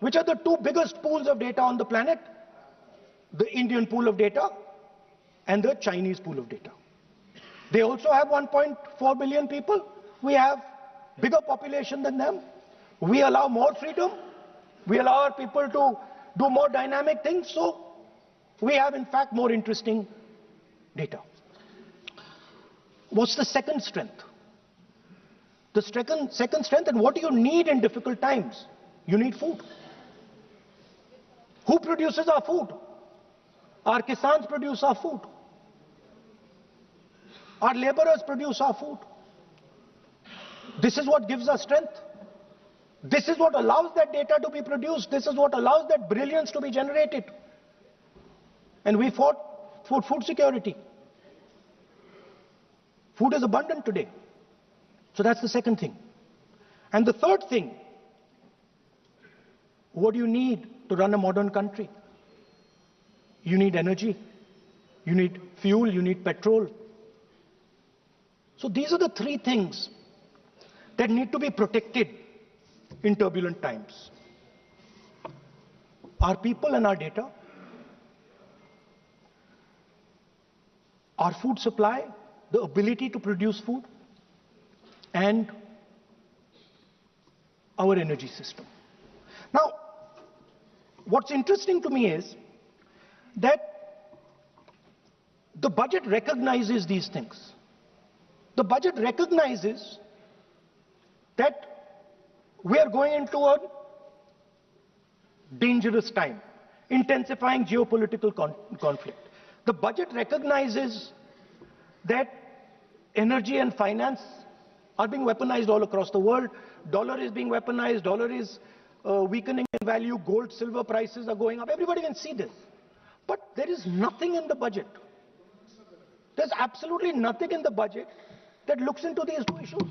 Which are the two biggest pools of data on the planet? The Indian pool of data and the Chinese pool of data. They also have 1.4 billion people. We have bigger population than them. We allow more freedom. We allow our people to do more dynamic things. So we have, in fact, more interesting data. What's the second strength? The second strength, and what do you need in difficult times? You need food. Who produces our food? Our kisans produce our food. Our laborers produce our food. This is what gives us strength. This is what allows that data to be produced. This is what allows that brilliance to be generated. And we fought for food security. Food is abundant today. So that's the second thing. And the third thing, what do you need to run a modern country? You need energy, you need fuel, you need petrol. So these are the three things that need to be protected in turbulent times. Our people and our data, our food supply, the ability to produce food, and our energy system. Now, what's interesting to me is that the budget recognizes these things. The budget recognizes that we are going into a dangerous time, intensifying geopolitical conflict. The budget recognizes that energy and finance are being weaponized all across the world. Dollar is being weaponized, dollar is weakening in value, gold, silver prices are going up. Everybody can see this. But there is nothing in the budget. There's absolutely nothing in the budget that looks into these two issues.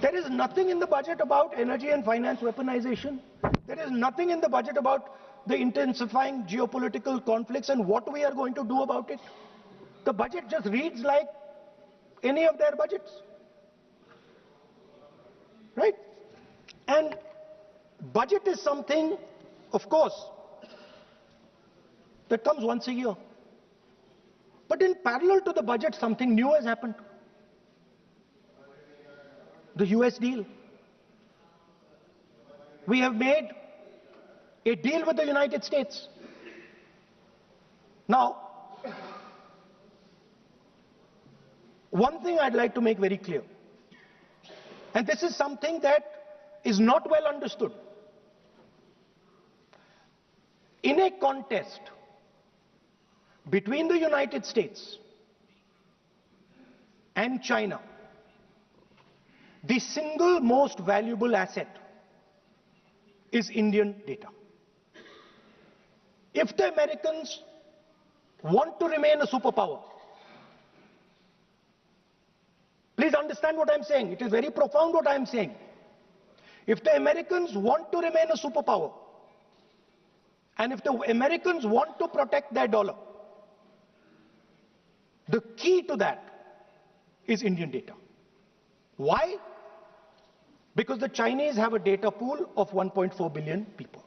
There is nothing in the budget about energy and finance weaponization. There is nothing in the budget about the intensifying geopolitical conflicts and what we are going to do about it. The budget just reads like any of their budgets. Right? And budget is something, of course, that comes once a year. But in parallel to the budget, something new has happened. The US deal. We have made a deal with the United States. Now, one thing I'd like to make very clear, and this is something that is not well understood. In a contest between the United States and China, the single most valuable asset is Indian data. If the Americans want to remain a superpower, please understand what I'm saying. It is very profound what I'm saying. If the Americans want to remain a superpower, and if the Americans want to protect their dollar, the key to that is Indian data. Why? Because the Chinese have a data pool of 1.4 billion people.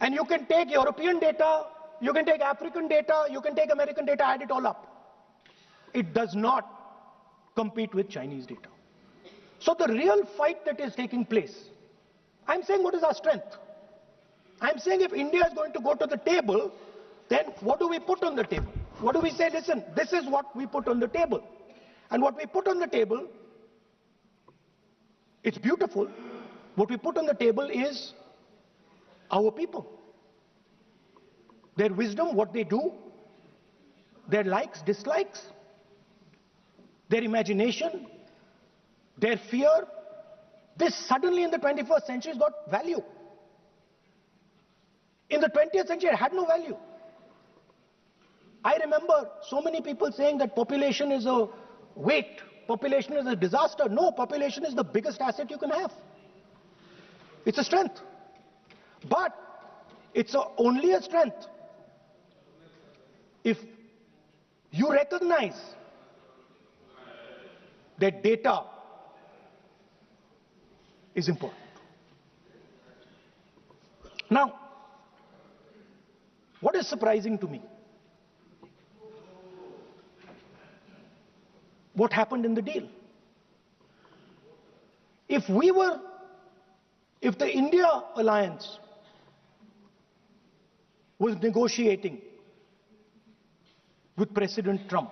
And you can take European data, you can take African data, you can take American data, add it all up. It does not compete with Chinese data. So the real fight that is taking place, I'm saying what is our strength? I'm saying if India is going to go to the table, then what do we put on the table? What do we say? Listen, this is what we put on the table. And what we put on the table, it's beautiful. What we put on the table is our people. Their wisdom, what they do, their likes, dislikes, their imagination, their fear. This suddenly in the 21st century has got value. In the 20th century it had no value. I remember so many people saying that population is a weight, population is a disaster. No, population is the biggest asset you can have. It's a strength. But it's only a strength if you recognize that data is important. Now, what is surprising to me? What happened in the deal? If the India alliance was negotiating with President Trump,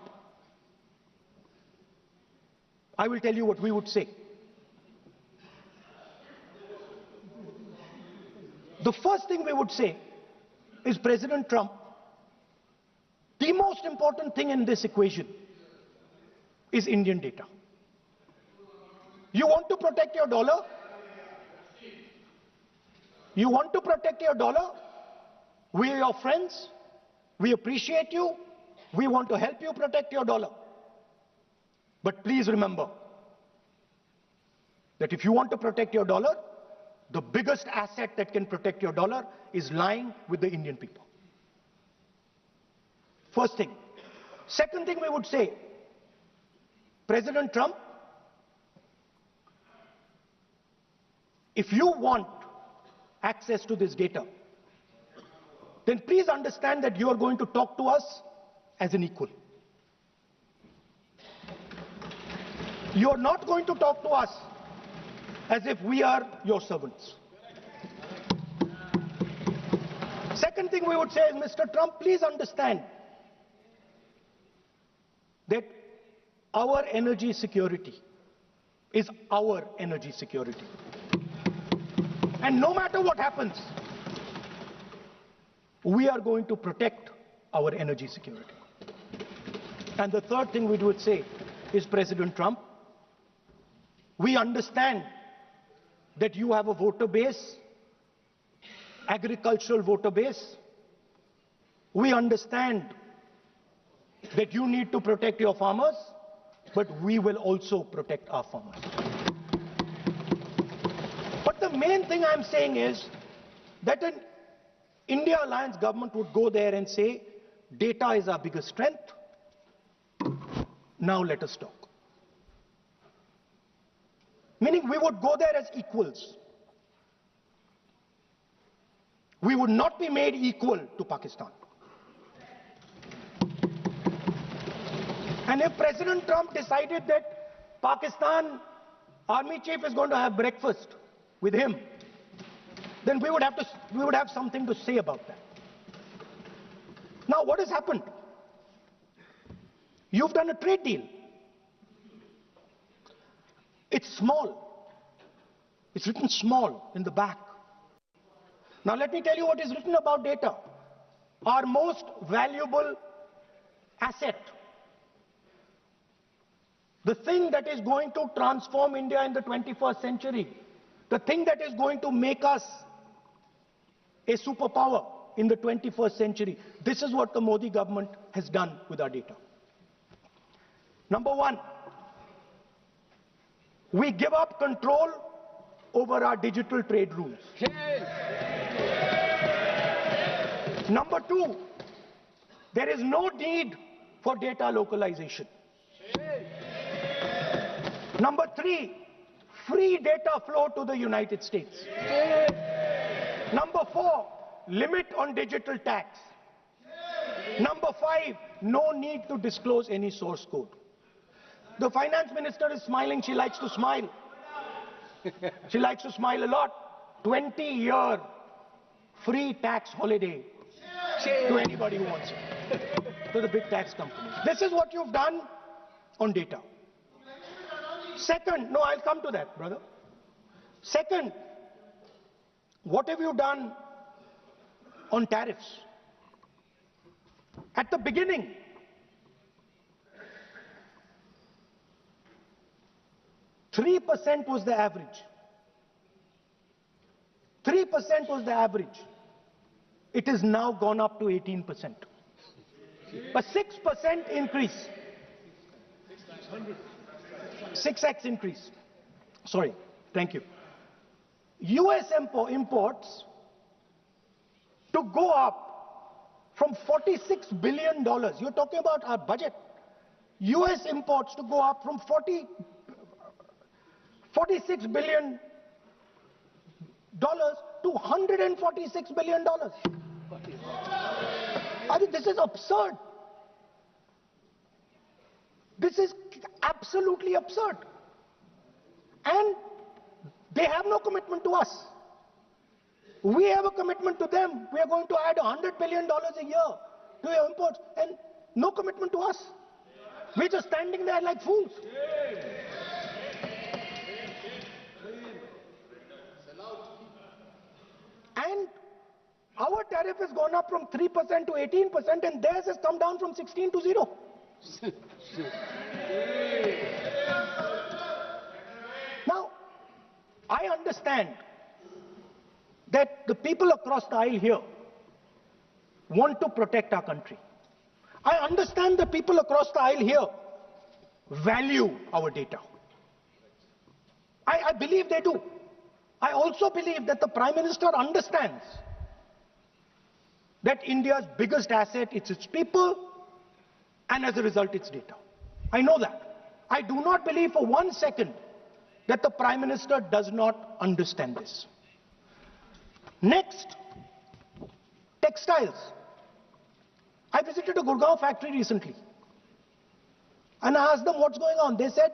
I will tell you what we would say. The first thing we would say is, President Trump, the most important thing in this equation is Indian data. You want to protect your dollar? You want to protect your dollar? We are your friends. We appreciate you. We want to help you protect your dollar. But please remember that if you want to protect your dollar, the biggest asset that can protect your dollar is lying with the Indian people. First thing. Second thing we would say, President Trump, if you want access to this data, then please understand that you are going to talk to us as an equal. You are not going to talk to us as if we are your servants. Second thing we would say is, Mr. Trump, please understand that our energy security is our energy security. And no matter what happens, we are going to protect our energy security. And the third thing we would say is, President Trump, we understand that you have a voter base, agricultural voter base. We understand that you need to protect your farmers, but we will also protect our farmers. But the main thing I'm saying is that an India alliance government would go there and say, data is our biggest strength. Now let us talk. Meaning we would go there as equals. We would not be made equal to Pakistan. And if President Trump decided that Pakistan army chief is going to have breakfast with him, then we would have something to say about that. Now what has happened? You've done a trade deal. It's small. It's written small in the back. Now let me tell you what is written about data. Our most valuable asset. The thing that is going to transform India in the 21st century. The thing that is going to make us a superpower in the 21st century. This is what the Modi government has done with our data. Number one, we give up control over our digital trade rules. Number two, there is no need for data localization. Number three, free data flow to the United States. Number four, limit on digital tax. Number five, no need to disclose any source code. The finance minister is smiling. She likes to smile. She likes to smile a lot. 20-year free tax holiday to anybody who wants it, to the big tax companies. This is what you've done on data. Second, no, I'll come to that, brother. Second, what have you done on tariffs? At the beginning, %3 was the average. 3% was the average. It has now gone up to 18%. A 6% increase. 6x increase. Sorry, thank you. US imports to go up from $46 billion. You're talking about our budget. US imports to go up from 46 billion to $146 billion. I mean, this is absurd. This is absolutely absurd. And they have no commitment to us. We have a commitment to them. We are going to add $100 billion a year to your imports, and no commitment to us. We're just standing there like fools. And our tariff has gone up from 3% to 18%, and theirs has come down from 16 to 0. Now, I understand that the people across the aisle here want to protect our country. I understand the people across the aisle here value our data. I believe they do. I also believe that the Prime Minister understands that India's biggest asset is its people, and as a result, its data. I know that. I do not believe for 1 second that the Prime Minister does not understand this. Next, textiles. I visited a Gurgaon factory recently, and I asked them what's going on. They said,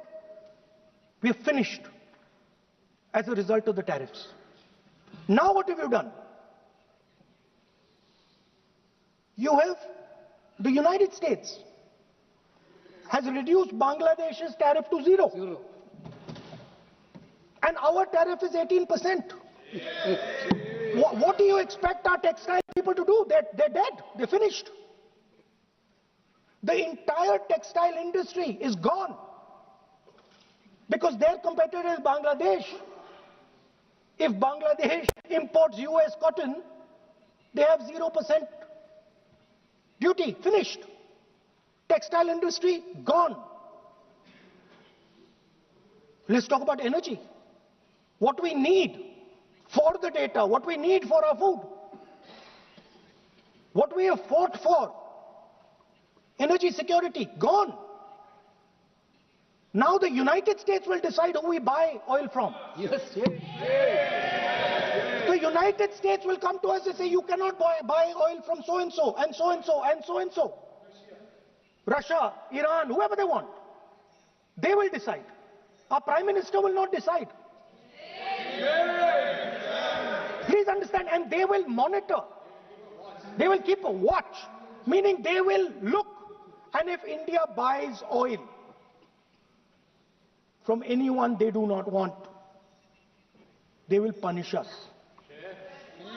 we're finished as a result of the tariffs. Now what have you done? The United States has reduced Bangladesh's tariff to 0. And our tariff is 18%. What do you expect our textile people to do? They're dead. They're finished. The entire textile industry is gone because their competitor is Bangladesh. If Bangladesh imports US cotton, they have 0% duty. Finished. Textile industry gone. Let's talk about energy. What we need for the data, what we need for our food, what we have fought for, energy security, gone. Now the United States will decide who we buy oil from. Yes, yes. The United States will come to us and say, you cannot buy oil from so-and-so, and so-and-so, and so-and-so. Russia, Iran, whoever they want. They will decide. Our Prime Minister will not decide. Please understand, and they will monitor. They will keep a watch, meaning they will look, and if India buys oil from anyone they do not want, they will punish us.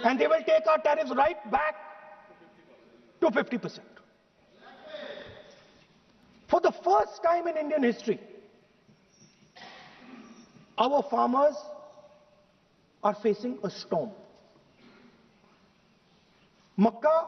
And they will take our tariffs right back to 50%. For the first time in Indian history, our farmers are facing a storm. Makkah